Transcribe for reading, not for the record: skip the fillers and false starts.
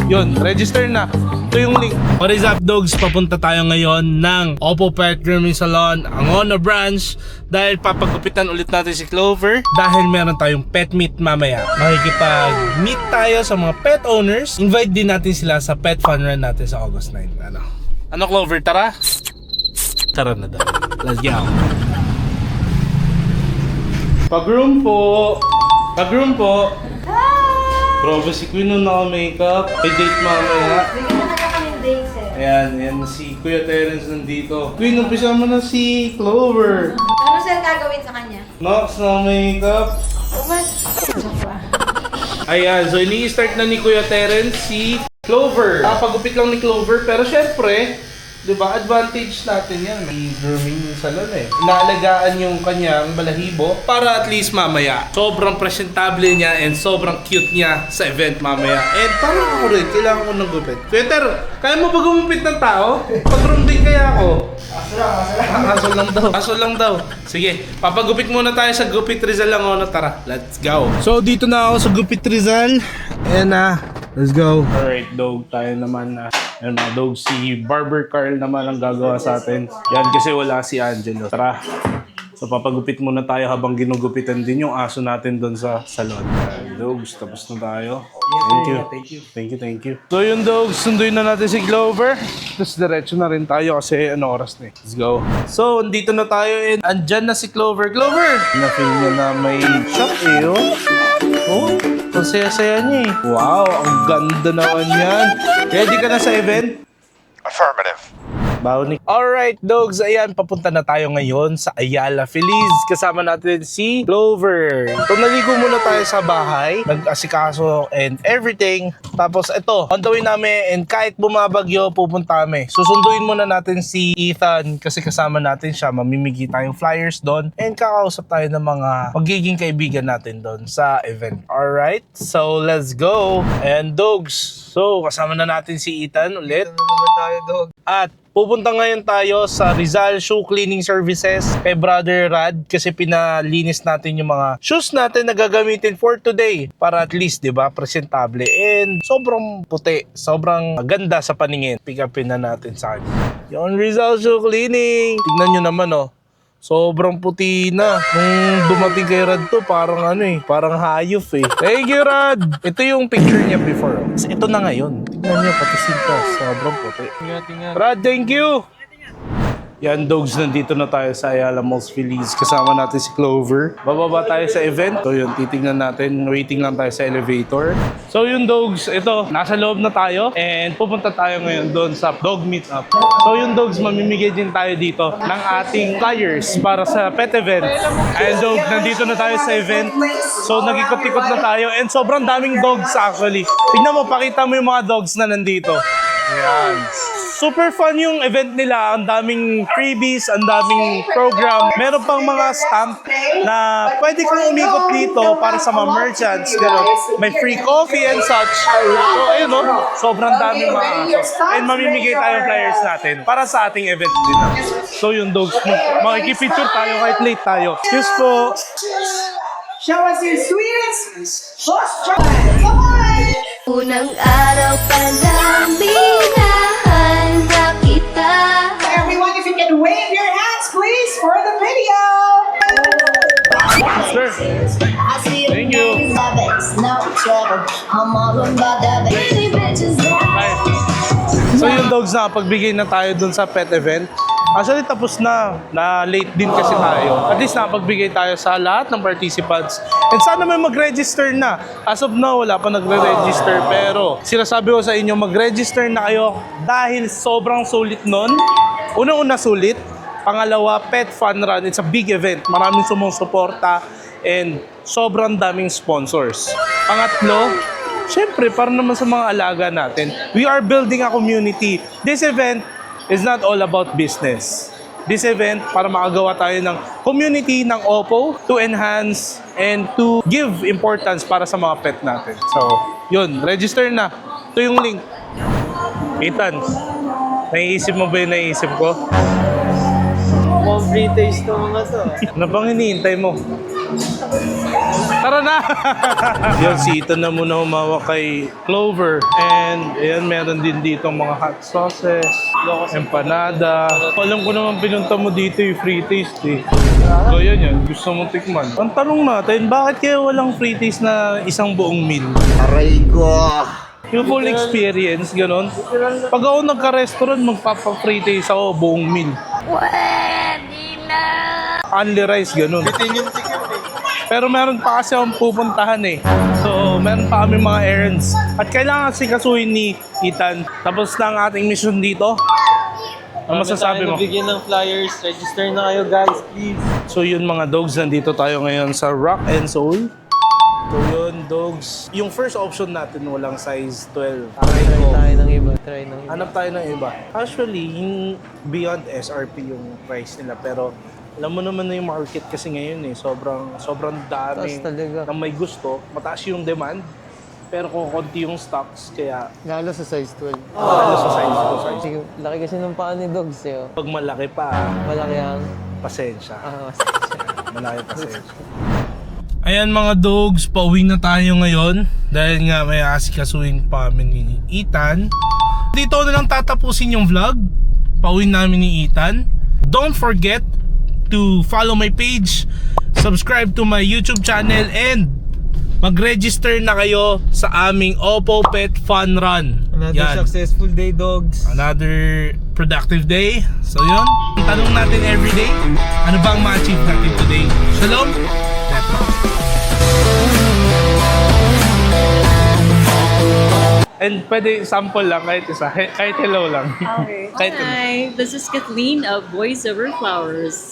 yun, register na. Ito yung link. What is up, dogs? Papunta tayo ngayon ng Oppo Pet Grooming Salon, Angono branch, dahil papagupitan ulit natin si Clover dahil meron tayong pet meet mamaya. Makikipag-meet tayo sa mga pet owners. Invite din natin sila sa pet fun run natin sa August 9. Ano Clover, tara? Tara na daw. Let's go. Pag-room po. Pag-room po. Grabe si Queen nung naka-makeup. May date mamaya. Bigyan na kaming date, sir. Ayan si Kuya Terence nandito. Queen, umpisa mo na si Clover. Ano sir gagawin sa kanya? Nox na makeup. What? Ayan, so ini-start na ni Kuya Terence si Clover. Pagupit lang ni Clover, pero syempre, di ba, advantage natin yan. May grooming salon eh. Inaalagaan yung kanyang balahibo para at least mamaya sobrang presentable niya and sobrang cute niya sa event mamaya. And parang ako rin, kailangan ko ng gupit. Peter, kaya mo ba gumupit ng tao? Pag-groom din kaya ako? Aso lang daw. Sige, papagupit muna tayo sa Gupit Rizal lang. Tara, let's go. So, dito na ako sa Gupit Rizal. And let's go. Alright, dog. Tayo naman Ayan mga dog, si Barber Carl naman ang gagawa sa atin. Yan kasi wala si Angelo. Tara. So papagupit muna tayo habang ginugupitan din yung aso natin doon sa salon. Dogs, tapos na tayo. Thank you. So yung dogs, sunduin na natin si Clover. Tapos diretso na rin tayo kasi oras na eh. Let's go. So, andito na tayo and andyan na si Clover. Clover! Na-feel niya na may shop eh, oh. Ang saya-saya niya eh. Wow, ang ganda naman yan. Ready ka na sa event? Affirmative. Bawnik. Alright, dogs. Ayan, papunta na tayo ngayon sa Ayala Feliz. Kasama natin si Clover. So, naligo muna tayo sa bahay. Nag-asikaso and everything. Tapos, ito, on the way namin and kahit bumabagyo, pupunta kami. Susunduin muna natin si Ethan kasi kasama natin siya. Mamimigay tayong flyers doon and kakausap tayo ng mga magiging kaibigan natin doon sa event. Alright, so let's go. And dogs, so kasama na natin si Ethan ulit. At pupunta ngayon tayo sa Rizal Shoe Cleaning Services kay Brother Rad kasi pinalinis natin yung mga shoes natin na gagamitin for today para at least, di ba, presentable and sobrang puti, sobrang ganda sa paningin. Pick upin na natin sa akin. Yung Rizal Shoe Cleaning. Tignan nyo naman, oh. Sobrang puti na. Nung dumating kay Rad to, parang parang hayop eh. Thank you, Rad! Ito yung picture niya before. Ito na ngayon. Tignan nyo, pati sintas. Sobrang puti. Rad, thank you! Yan, dogs, nandito na tayo sa Ayala Malls Feliz. Kasama natin si Clover. Bababa tayo sa event. So yun, titignan natin. Waiting lang tayo sa elevator. So yun, dogs, ito, nasa loob na tayo. And pupunta tayo ngayon doon sa dog meetup. So yun, dogs, mamimigay din tayo dito ng ating flyers para sa pet event. And dogs, nandito na tayo sa event. So nagikot-ikot na tayo. And sobrang daming dogs actually. Tingnan mo, pakita mo yung mga dogs na nandito. Yan. Super fun yung event nila. Ang daming freebies, ang daming program. Meron pang mga stamp na pwede kang umikot dito para sa mga merchants. May free coffee and such. So, ayun o. Sobrang daming mga aso. And mamimigay tayo flyers natin para sa ating event din. So, yung dogs, makikipicture tayo kahit late tayo. Cheers po! Show us your sweetest bye! Unang araw pa lang minahan na kita. Everyone, if you can wave your hands, please, for the video! Sir, thank you. So yung dogs na, pagbigay na tayo dun sa pet event. Actually, tapos na. Na-late din kasi tayo. At least napagbigay tayo sa lahat ng participants. And sana may mag-register na. As of now, wala pa nagre-register. Pero sinasabi ko sa inyo, mag-register na kayo dahil sobrang sulit nun. Unang-una sulit. Pangalawa, Pet Fun Run. It's a big event. Maraming sumusuporta and sobrang daming sponsors. Pangatlo, syempre, para naman sa mga alaga natin, we are building a community. This event is not all about business. This event, para makagawa tayo ng community ng Oppo to enhance and to give importance para sa mga pet natin. So, yun, register na. Ito yung link. Ethan, naiisip mo ba yung naiisip ko? Mukhang free taste ng mga to. Ano bang hinihintay mo? Tara Tara na! Yan, si Ethan na muna humawak kay Clover. And ayan, meron din dito mga hot sauces, empanada. Alam ko naman pinunta mo dito yung free taste eh. So yan, gusto mong tikman. Ang tanong natin, bakit kaya walang free taste na isang buong meal? Aray ko! Yung full experience, ganon. Pag ako nagka-restaurant, magpapa-free taste ako buong meal. Only rice, ganon. Pero meron pa kasi akong pupuntahan eh. So, meron pa kami mga errands. At kailangan sikasuhin ni Ethan. Tapos na ang ating mission dito. Ano masasabi mo? Bigyan ng flyers. Register na kayo guys, please. So yun mga dogs, nandito tayo ngayon sa Rock and Soul. So yun, dogs. Yung first option natin, walang size 12. Aray Try ko. tayo ng iba. Try ng iba. Hanap tayo ng iba. Actually, yung beyond SRP yung price nila. Pero alam mo naman na yung market kasi ngayon eh. Sobrang dami Taas talaga. na may gusto. Mataas yung demand. Pero kukunti yung stocks. Kaya Lalo sa size 12. lalo sa size ko. Sige, laki kasi ng paa ni Dogs eh. Oh. Pag malaki pa, Malaki ang... pasensya. Malaki pasensya. Ayan mga dogs, pauwi na tayo ngayon. Dahil nga may asikasuhin pa kami ni Ethan. Dito na lang tatapusin yung vlog. Pauwi namin ni Ethan. Don't forget to follow my page, subscribe to my YouTube channel, and mag-register na kayo sa aming Oppo Pet Fun Run. Another successful day, Dogs. Another productive day. So yun, ang tanong natin everyday, ano bang ma-achieve natin today? Shalom, let's go. And pwede sample lang, kahit isa, kahit hello lang. Okay. Kahit Hi, this is Kathleen of Voice Over Flowers.